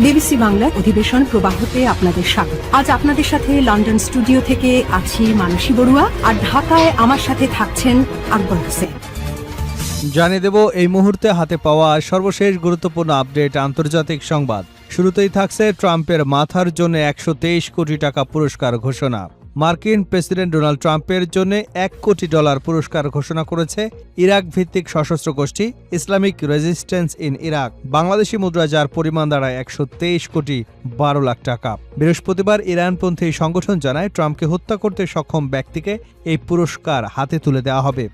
BBC বাংলার অধিবেশন প্রবাহতে আপনাদের স্বাগত। আজ আপনাদের সাথে লন্ডন স্টুডিও থেকে আছি মানসী বড়ুয়া, আর ঢাকায় আমার সাথে থাকছেন আকবর হোসেন। জানিয়ে দেব এই মুহূর্তে হাতে পাওয়া সর্বশেষ গুরুত্বপূর্ণ আপডেট আন্তর্জাতিক সংবাদ। শুরুতেই থাকছে ট্রাম্পের মাথার জন্য ১২৩ কোটি টাকা পুরস্কার ঘোষণা। মার্কিন প্রেসিডেন্ট ডোনাল্ড ট্রাম্পের জন্য $1 কোটি পুরস্কার ঘোষণা করেছে ইরাক ভিত্তিক সশস্ত্র গোষ্ঠী Islamic resistance in Iraq. Bangladeshi মুদ্রা যার পরিমাণ দাঁড়ায় ১২৩ কোটি ১২ লাখ টাকা। বৃহস্পতিবার ইরানপন্থী সংগঠন জানায় ট্রাম্পকে হত্যা করতে সক্ষম ব্যক্তিকে এই পুরস্কার হাতে তুলে দেওয়া হবে।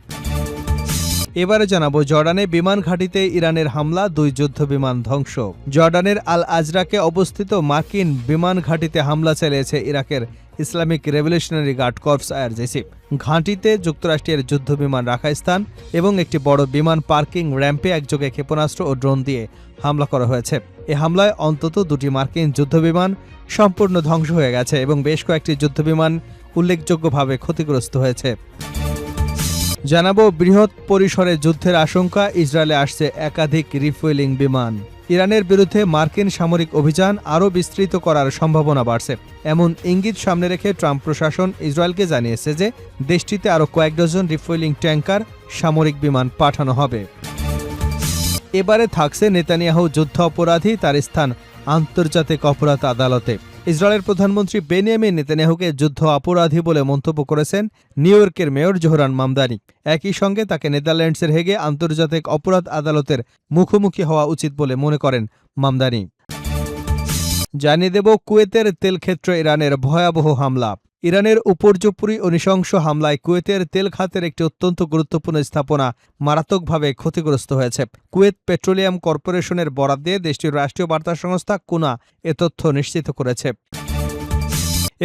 এবারে জানাবো জর্ডানে বিমান ঘাঁটিতে ইরানের হামলা, 2 যুদ্ধ বিমান ধ্বংস। জর্ডানের আল আজরাকে অবস্থিত মার্কিন বিমান ঘাঁটিতে হামলা চালিয়েছে ইরাকের Islamic revolutionary guard corps IRGC. ঘাঁটিতে যুক্তরাষ্ট্রের যুদ্ধ বিমান রাখা স্থান এবং একটি বড় বিমান পার্কিং র্যাম্পে একযোগে ক্ষেপণাস্ত্র ও ড্রোন দিয়ে হামলা করা হয়েছে। এ হামলায় অন্তত 2টি মার্কিন যুদ্ধবিমান সম্পূর্ণ ধ্বংস হয়ে গেছে এবং বেশ কয়েকটি যুদ্ধবিমান উল্লেখযোগ্যভাবে ক্ষতিগ্রস্ত হয়েছে। জানাবো বৃহৎ পরিসরে যুদ্ধের আশঙ্কা, ইসরায়েলে আসছে একাধিক রিফুয়েলিং বিমান। ইরানের বিরুদ্ধে মার্কিন সামরিক অভিযান আরও বিস্তৃত করার সম্ভাবনা বাড়ছে, এমন ইঙ্গিত সামনে রেখে ট্রাম্প প্রশাসন ইসরায়েলকে জানিয়েছে যে দেশটিতে আরও কয়েক ডজন রিফুয়েলিং ট্যাঙ্কার সামরিক বিমান পাঠানো হবে। এবারে থাকছে নেতানিয়াহু যুদ্ধ অপরাধী, তার স্থান আন্তর্জাতিক অপরাধ আদালতে। ইসরায়েলের প্রধানমন্ত্রী বেনিয়ামিন নেতানিয়াহুকে যুদ্ধ অপরাধী বলে মন্তব্য করেছেন নিউ ইয়র্কের মেয়র জোহরান মামদানি। একই সঙ্গে তাকে নেদারল্যান্ডসের হেগে আন্তর্জাতিক অপরাধ আদালতের মুখোমুখি হওয়া উচিত বলে মনে করেন মামদানি। জানিয়ে দেব কুয়েতের তেলক্ষেত্রে ইরানের ভয়াবহ হামলা। ইরানের উপর্যুপরি ও নৃশংস হামলায় কুয়েতের তেল খাতের একটি অত্যন্ত গুরুত্বপূর্ণ স্থাপনা মারাত্মকভাবে ক্ষতিগ্রস্ত হয়েছে। কুয়েত পেট্রোলিয়াম কর্পোরেশনের বরাত দিয়ে দেশটির রাষ্ট্রীয় বার্তা সংস্থা কুনা এ তথ্য নিশ্চিত করেছে।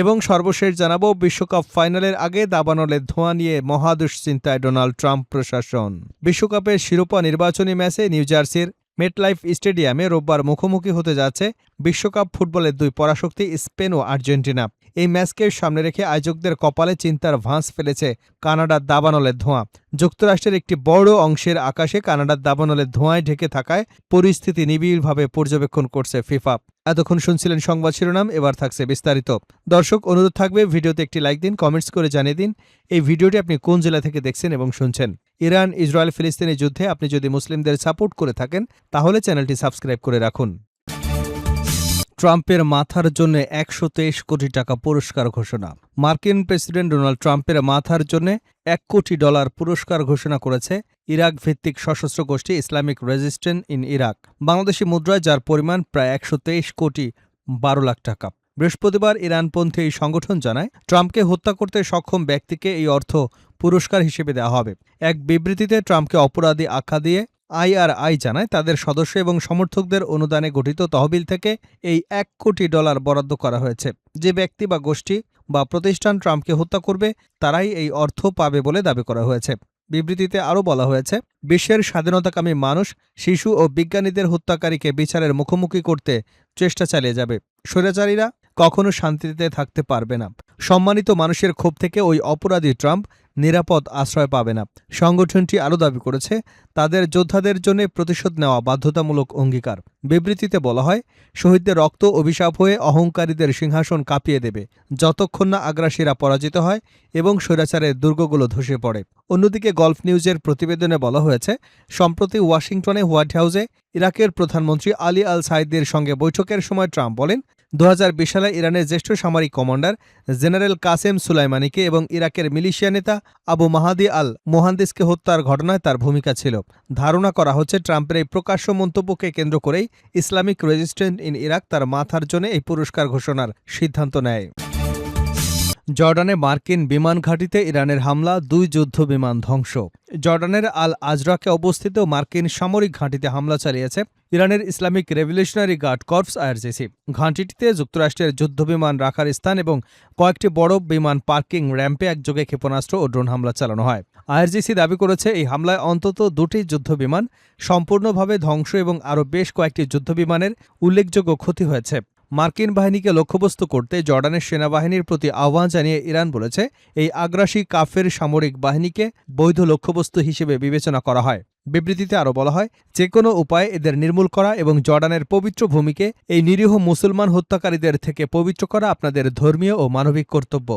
এবং সর্বশেষ জানাবো বিশ্বকাপ ফাইনালের আগে দাবানলের ধোঁয়া নিয়ে মহা দুশ্চিন্তায় ডোনাল্ড ট্রাম্প প্রশাসন। বিশ্বকাপের শিরোপা নির্বাচনী ম্যাচে নিউ জার্সির মেটলাইফ স্টেডিয়ামে রোববার মুখোমুখি হতে যাচ্ছে বিশ্বকাপ ফুটবলের 2 পরাশক্তি স্পেন ও আর্জেন্টিনা। এই ম্যাচকে সামনে রেখে আয়োজকদের কপালে চিন্তার ভাঁজ ফেলেছে কানাডার দাবানলের ধোঁয়া। যুক্তরাষ্ট্রের একটি বড় অংশের আকাশে কানাডার দাবানলের ধোঁয়ায় ঢেকে থাকায় পরিস্থিতি নিবিড়ভাবে পর্যবেক্ষণ করছে ফিফা। এতক্ষণ শুনছিলেন সংবাদ শিরোনাম, এবার থাকছে বিস্তারিত। দর্শক, অনুরোধ থাকবে ভিডিওতে একটি লাইক দিন, কমেন্টস করে জানিয়ে দিন এই ভিডিওটি আপনি কোন জেলা থেকে দেখছেন এবং শুনছেন। ইরান ইসরায়েল ফিলিস্তিনি যুদ্ধে আপনি যদি মুসলিমদের সাপোর্ট করে থাকেন তাহলে চ্যানেলটি সাবস্ক্রাইব করে রাখুন। ট্রাম্পের মাথার জন্য ১২৩ কোটি টাকা পুরস্কার ঘোষণা। মার্কিন প্রেসিডেন্ট ডোনাল্ড ট্রাম্পের মাথার জন্য $1 কোটি পুরস্কার ঘোষণা করেছে ইরাক ভিত্তিক সশস্ত্র গোষ্ঠী Islamic resistance in Iraq. Bangladeshi মুদ্রায় যার পরিমাণ প্রায় ১২৩ কোটি ১২ লাখ টাকা। বৃহস্পতিবার ইরানপন্থী এই সংগঠন জানায় ট্রাম্পকে হত্যা করতে সক্ষম ব্যক্তিকে এই অর্থ পুরস্কার হিসেবে দেওয়া হবে। এক বিবৃতিতে ট্রাম্পকে অপরাধী আখ্যা দিয়ে আইআরআই জানায় তাদের সদস্য এবং সমর্থকদের অনুদানে গঠিত তহবিল থেকে এই $1 কোটি বরাদ্দ করা হয়েছে। যে ব্যক্তি বা গোষ্ঠী বা প্রতিষ্ঠান ট্রাম্পকে হত্যা করবে তারাই এই অর্থ পাবে বলে দাবি করা হয়েছে। বিবৃতিতে আরও বলা হয়েছে, বিশ্বের স্বাধীনতাকামী মানুষ, শিশু ও বিজ্ঞানীদের হত্যাকারীকে বিচারের মুখোমুখি করতে চেষ্টা চালিয়ে যাবে। স্বৈরাচারীরা কখনো শান্তিতে থাকতে পারবে না। সম্মানিত মানুষের ক্ষোভ থেকে ওই অপরাধী ট্রাম্প নিরাপদ আশ্রয় পাবে না। সংগঠনটি আরও দাবি করেছে তাদের যোদ্ধাদের জন্য প্রতিশোধ নেওয়া বাধ্যতামূলক অঙ্গীকার। বিবৃতিতে বলা হয়, শহীদদের রক্ত অভিশাপ হয়ে অহংকারীদের সিংহাসন কাঁপিয়ে দেবে যতক্ষণ না আগ্রাসীরা পরাজিত হয় এবং স্বৈরাচারের দুর্গগুলো ধসে পড়ে। অন্যদিকে গলফ নিউজের প্রতিবেদনে বলা হয়েছে, সম্প্রতি ওয়াশিংটনে হোয়াইট হাউসে ইরাকের প্রধানমন্ত্রী আলী আল সাইদের সঙ্গে বৈঠকের সময় ট্রাম্প বলেন 2020 সালে ইরানের জ্যেষ্ঠ সামরিক কমান্ডার জেনারেল কাসেম সুলাইমানিকে এবং ইরাকের মিলিশিয়া নেতা আবু মাহাদি আল মোহান্দিসকে হত্যার ঘটনায় তার ভূমিকা ছিল। ধারণা করা হচ্ছে ট্রাম্পের এই প্রকাশ্য মন্তব্যকে কেন্দ্র করেই ইসলামিক রেজিস্ট্যান্স ইন ইরাক তার মাথার জন্য এই পুরস্কার ঘোষণার সিদ্ধান্ত নেয়। জর্ডানে মার্কিন বিমান ঘাঁটিতে ইরানের হামলা, 2 যুদ্ধ বিমান ধ্বংস। জর্ডানের আল আজরাকে অবস্থিত মার্কিন সামরিক ঘাঁটিতে হামলা চালিয়েছে ইরানের Islamic revolutionary guard corps IRGC. ঘাঁটিটিতে যুক্তরাষ্ট্রের যুদ্ধবিমান রাখার স্থান এবং কয়েকটি বড় বিমান পার্কিং র্যাম্পে একযোগে ক্ষেপণাস্ত্র ও ড্রোন হামলা চালানো হয়। আইআরজিসি দাবি করেছে এই হামলায় অন্তত 2টি যুদ্ধবিমান সম্পূর্ণভাবে ধ্বংস এবং আরও বেশ কয়েকটি যুদ্ধবিমানের উল্লেখযোগ্য ক্ষতি হয়েছে। মার্কিন বাহিনীকে লক্ষ্যবস্তু করতে জর্ডানের সেনাবাহিনীর প্রতি আহ্বান জানিয়ে ইরান বলেছে এই আগ্রাসী কাফের সামরিক বাহিনীকে বৈধ লক্ষ্যবস্তু হিসেবে বিবেচনা করা হয়। বিবৃতিতে আরও বলা হয়, যে কোনো উপায়ে এদের নির্মূল করা এবং জর্ডানের পবিত্র ভূমিকে এই নিরীহ মুসলমান হত্যাকারীদের থেকে পবিত্র করা আপনাদের ধর্মীয় ও মানবিক কর্তব্য।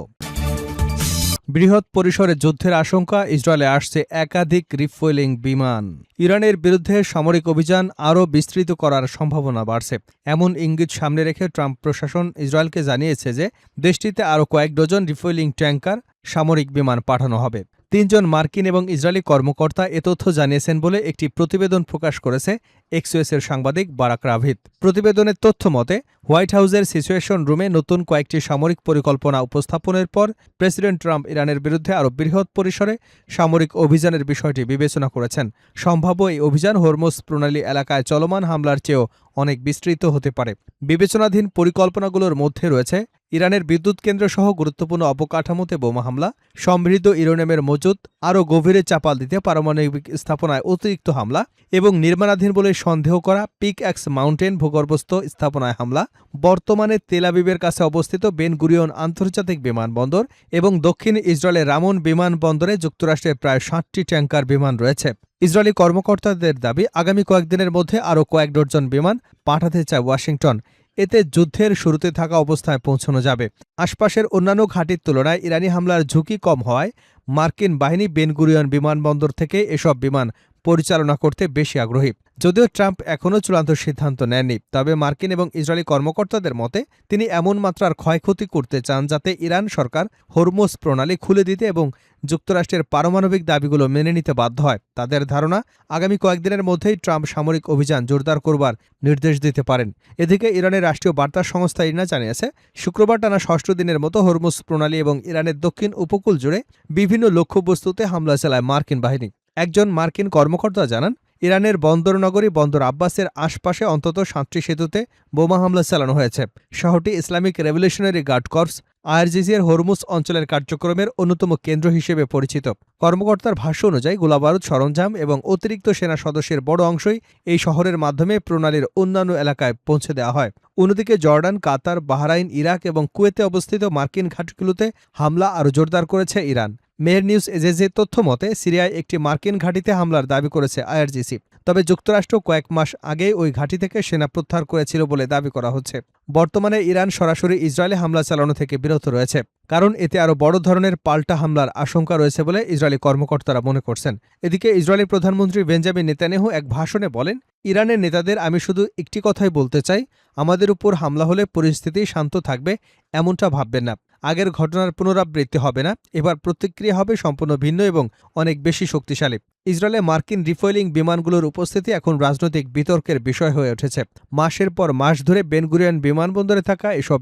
বৃহৎ পরিসরে যুদ্ধের আশঙ্কা, ইসরায়েলে আসছে একাধিক রিফুয়েলিং বিমান। ইরানের বিরুদ্ধে সামরিক অভিযান আরও বিস্তৃত করার সম্ভাবনা বাড়ছে। এমন ইঙ্গিত সামনে রেখে ট্রাম্প প্রশাসন ইসরায়েলকে জানিয়েছে যে দেশটিতে আরও কয়েক ডজন রিফুয়েলিং ট্যাঙ্কার সামরিক বিমান পাঠানো হবে। ৩ জন মার্কিন এবং ইসরায়েলি কর্মকর্তা এ তথ্য জানিয়েছেন বলে একটি প্রতিবেদন প্রকাশ করেছে এক্সিওসের সাংবাদিক বারাক রাভিদ। প্রতিবেদনের তথ্য মতে, হোয়াইট হাউসের সিচুয়েশন রুমে নতুন কয়েকটি সামরিক পরিকল্পনা উপস্থাপনের পর প্রেসিডেন্ট ট্রাম্প ইরানের বিরুদ্ধে আরও বৃহৎ পরিসরে সামরিক অভিযানের বিষয়টি বিবেচনা করেছেন। সম্ভাব্য এই অভিযান হরমুজ প্রণালী এলাকায় চলমান হামলার চেয়েও অনেক বিস্তৃত হতে পারে। বিবেচনাধীন পরিকল্পনাগুলোর মধ্যে রয়েছে ইরানের বিদ্যুৎ কেন্দ্র সহ গুরুত্বপূর্ণ অবকাঠামোতে বোমা হামলা, সমৃদ্ধ ইউরেনিয়ামের মজুত আরও গভীরে চাপা দিতে পারমাণবিক স্থাপনায় অতিরিক্ত হামলা এবং নির্মাণাধীন বলে সন্দেহ করা পিকঅ্যাক্স মাউন্টেন ভূগর্ভস্থ স্থাপনায় হামলা, বর্তমানে তেল আবিবের কাছে অবস্থিত বেন গুরিয়ন আন্তর্জাতিক বিমানবন্দর এবং দক্ষিণ ইসরায়েলের রামন বিমানবন্দরে যুক্তরাষ্ট্রের প্রায় ৬০টি ট্যাঙ্কার বিমান রয়েছে। ইসরায়েলি কর্মকর্তাদের দাবি, আগামী কয়েকদিনের মধ্যে আরও কয়েক ডজন বিমান পাঠাতে চায় ওয়াশিংটন। এতে যুদ্ধের শুরুতে থাকা অবস্থায় পৌঁছানো যাবে। আশপাশের অন্যান্য ঘাঁটির তুলনায় ইরানি হামলার ঝুঁকি কম হওয়ায় মার্কিন বাহিনী বেন গুরিয়ন বিমানবন্দর থেকে এসব বিমান পরিচালনা করতে বেশি আগ্রহী। যদিও ট্রাম্প এখনও চূড়ান্ত সিদ্ধান্ত নেননি, তবে মার্কিন এবং ইসরায়েলি কর্মকর্তাদের মতে তিনি এমন মাত্রার ক্ষয়ক্ষতি করতে চান যাতে ইরান সরকার হরমুজ প্রণালী খুলে দিতে এবং যুক্তরাষ্ট্রের পারমাণবিক দাবিগুলো মেনে নিতে বাধ্য হয়। তাদের ধারণা, আগামী কয়েকদিনের মধ্যেই ট্রাম্প সামরিক অভিযান জোরদার করবার নির্দেশ দিতে পারেন। এদিকে ইরানের রাষ্ট্রীয় বার্তা সংস্থা ইরনা জানিয়েছে, শুক্রবার টানা ৬ষ্ঠ দিনের মতো হরমুজ প্রণালী এবং ইরানের দক্ষিণ উপকূল জুড়ে বিভিন্ন লক্ষ্যবস্তুতে হামলা চালায় মার্কিন বাহিনী। একজন মার্কিন কর্মকর্তা জানান, ইরানের বন্দরনগরী বন্দর আব্বাসের আশপাশে অন্তত ৭টি সেতুতে বোমা হামলা চালানো হয়েছে। শহরটি ইসলামিক রেভলিউশনারি গার্ড কর্পস আইআরজিসি-এর হরমুজ অঞ্চলের কার্যক্রমের অন্যতম কেন্দ্র হিসেবে পরিচিত। কর্মকর্তার ভাষ্য অনুযায়ী গোলাবারুদ সরঞ্জাম এবং অতিরিক্ত সেনা সদস্যের বড় অংশই এই শহরের মাধ্যমে প্রণালীর অন্যান্য এলাকায় পৌঁছে দেওয়া হয়। অন্যদিকে জর্ডান, কাতার, বাহরাইন, ইরাক এবং কুয়েতে অবস্থিত মার্কিন ঘাঁটিগুলোতে হামলা আরও জোরদার করেছে ইরান। মেহের নিউজ এজেন্সির তথ্য মতে, সিরিয়ায় একটি মার্কিন ঘাঁটিতে হামলার দাবি করেছে আইআরজিসি। তবে যুক্তরাষ্ট্র কয়েক মাস আগেই ওই ঘাঁটি থেকে সেনা প্রত্যাহার করেছিল বলে দাবি করা হচ্ছে। বর্তমানে ইরান সরাসরি ইসরায়েলে হামলা চালানো থেকে বিরত রয়েছে, কারণ এতে আরও বড় ধরনের পাল্টা হামলার আশঙ্কা রয়েছে বলে ইসরায়েলি কর্মকর্তারা মনে করছেন। এদিকে ইসরায়েলি প্রধানমন্ত্রী বেঞ্জামিন নেতানিয়াহু এক ভাষণে বলেন, ইরানের নেতাদের আমি শুধু একটি কথাই বলতে চাই, আমাদের উপর হামলা হলে পরিস্থিতি শান্ত থাকবে এমনটা ভাববেন না। আগের ঘটনার পুনরাবৃত্তি হবে না। এবার প্রতিক্রিয়া হবে সম্পূর্ণ ভিন্ন এবং অনেক বেশি শক্তিশালী। ইসরায়েলে মার্কিন রিফুয়েলিং বিমানগুলোর উপস্থিতি এখন রাজনৈতিক বিতর্কের বিষয় হয়ে উঠেছে। মাসের পর মাস ধরে বেন গুরিয়ন বিমানবন্দরে থাকা এসব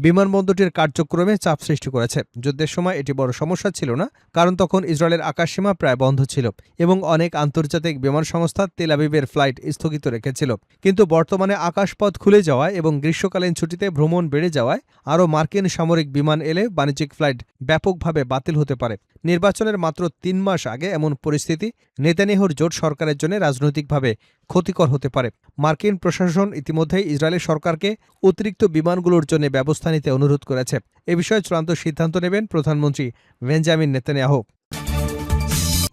বিমানবন্দরটির কার্যক্রমে চাপ সৃষ্টি করেছে। যুদ্ধের সময় এটি বড় সমস্যা ছিল না, কারণ তখন ইসরায়েলের আকাশসীমা প্রায় বন্ধ ছিল এবং অনেক আন্তর্জাতিক বিমান সংস্থা তেল আবিবের ফ্লাইট স্থগিত রেখেছিল। কিন্তু বর্তমানে আকাশপথ খুলে যাওয়ায় এবং গ্রীষ্মকালীন ছুটিতে ভ্রমণ বেড়ে যাওয়ায় আরও মার্কিন সামরিক বিমান এলে বাণিজ্যিক ফ্লাইট ব্যাপকভাবে বাতিল হতে পারে। নির্বাচনের মাত্র ৩ মাস আগে এমন পরিস্থিতি নেতানিয়াহুর জোট সরকারের জন্য রাজনৈতিকভাবে ক্ষতিকর হতে পারে। মার্কিন প্রশাসন ইতিমধ্যেই ইসরায়েলের সরকারকে অতিরিক্ত বিমানগুলোর জন্য ব্যবস্থা নিতে অনুরোধ করেছে। এ বিষয়ে চূড়ান্ত সিদ্ধান্ত নেবেন প্রধানমন্ত্রী বেঞ্জামিন নেতানিয়াহু।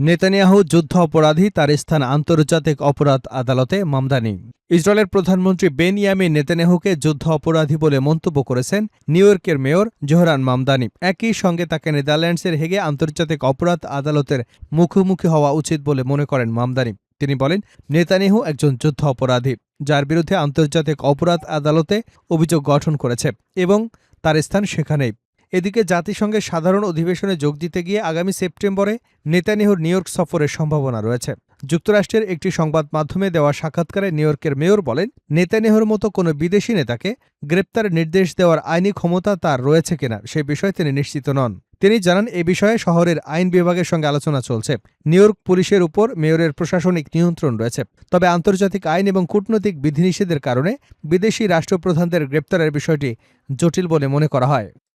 নেতানিয়াহু যুদ্ধ অপরাধী, তার স্থান আন্তর্জাতিক অপরাধ আদালতে। মামদানি। ইসরায়েলের প্রধানমন্ত্রী বেনিয়ামিন নেতানিয়াহুকে যুদ্ধ অপরাধী বলে মন্তব্য করেছেন নিউ ইয়র্কের মেয়র জোহরান মামদানি। একই সঙ্গে তাকে নেদারল্যান্ডসের হেগে আন্তর্জাতিক অপরাধ আদালতের মুখোমুখি হওয়া উচিত বলে মনে করেন মামদানি। তিনি বলেন, নেতানিয়াহু একজন যুদ্ধ অপরাধী যার বিরুদ্ধে আন্তর্জাতিক অপরাধ আদালতে অভিযোগ গঠন করেছে এবং তার স্থান সেখানেই। এদিকে জাতিসংঘের সাধারণ অধিবেশনে যোগ দিতে গিয়ে আগামী সেপ্টেম্বরে নেতানিয়াহুর নিউ ইয়র্ক সফরের সম্ভাবনা রয়েছে। যুক্তরাষ্ট্রের একটি সংবাদ মাধ্যমে দেওয়া সাক্ষাৎকারে নিউ ইয়র্কের মেয়র বলেন, নেতানিয়াহুর মতো কোনো বিদেশি নেতাকে গ্রেপ্তারের নির্দেশ দেওয়ার আইনি ক্ষমতা তার রয়েছে কিনা সে বিষয়ে তিনি নিশ্চিত নন। তিনি জানান, এ বিষয়ে শহরের আইন বিভাগের সঙ্গে আলোচনা চলছে। নিউ ইয়র্ক পুলিশের উপর মেয়রের প্রশাসনিক নিয়ন্ত্রণ রয়েছে, তবে আন্তর্জাতিক আইন এবং কূটনৈতিক বিধিনিষেধের কারণে বিদেশি রাষ্ট্রপ্রধানদের গ্রেপ্তারের বিষয়টি জটিল বলে মনে করা হয়।